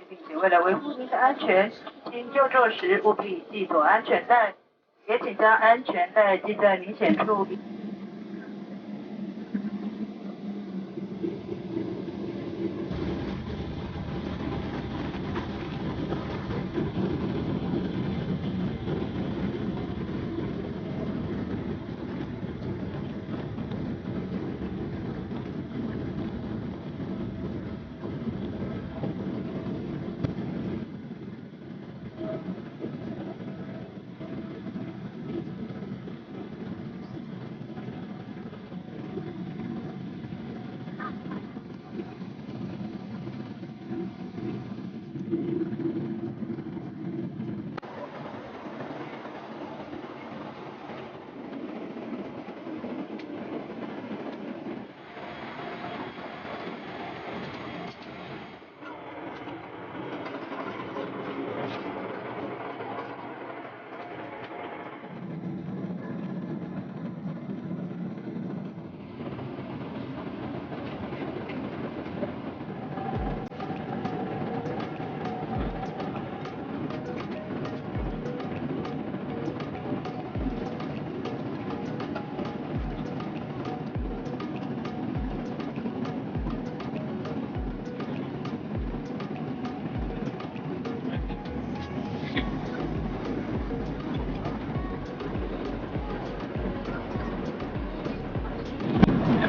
并且为了维护您的安全，请就座时务必系锁安全带，也请将安全带系在明显处。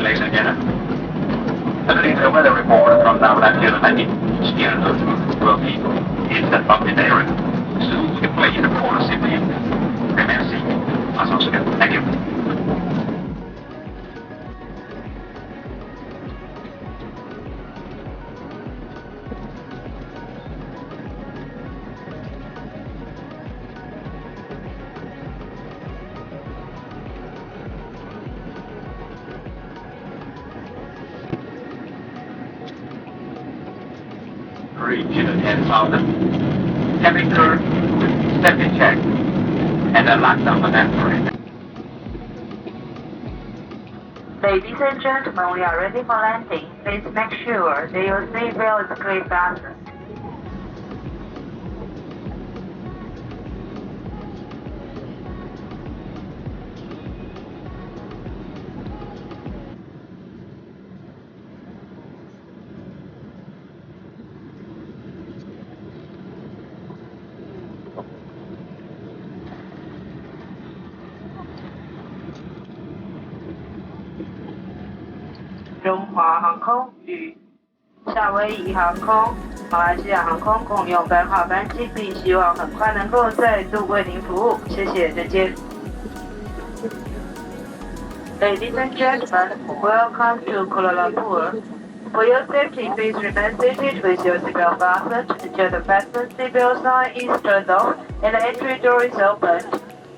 Ladies and gentlemen, according to the weather report from now until the 19th, still will be in the bumpy area. So we can play in the corner simply remain seated. That sounds good. Thank you. Reach 10,000. Temperature, safety check, and a lockdown mandatory. Ladies and gentlemen, we are ready for landing. Please make sure that your seatbelt is clearly fastened.中华航空与夏威夷航空、马来西亚航空共用本号班机，并希望很快能够再度为您服务。谢谢，再见。Ladies and gentlemen, welcome to Kuala Lumpur. For your safety, please remain seated with your seatbelt fastened until the fasten seatbelt sign is turned off and the entry door is opened.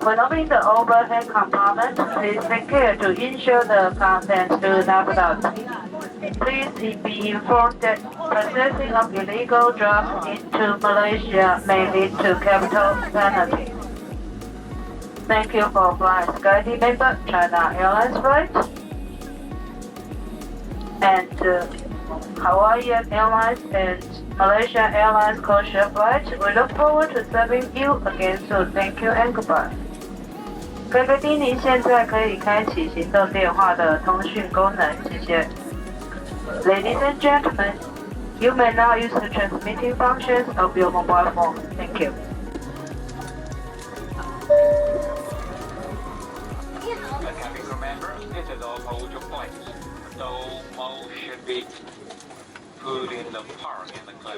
When opening the overhead compartment, please take care to ensure the contents do not flood. Please be informed that processing of illegal drugs into Malaysia may lead to capital penalty. Thank you for flying SkyTeam member China Airlines flight and Hawaiian Airlines and Malaysia Airlines codeshare flight. We look forward to serving you again soon. Thank you and goodbye. 贵宾，您现在可以开启行动电话的通讯功能，谢谢。Ladies and gentlemen, you may now use the transmitting functions of your mobile phone. Thank you. Cabin crew members, this is all hold your place. No more should be put in the park in the club.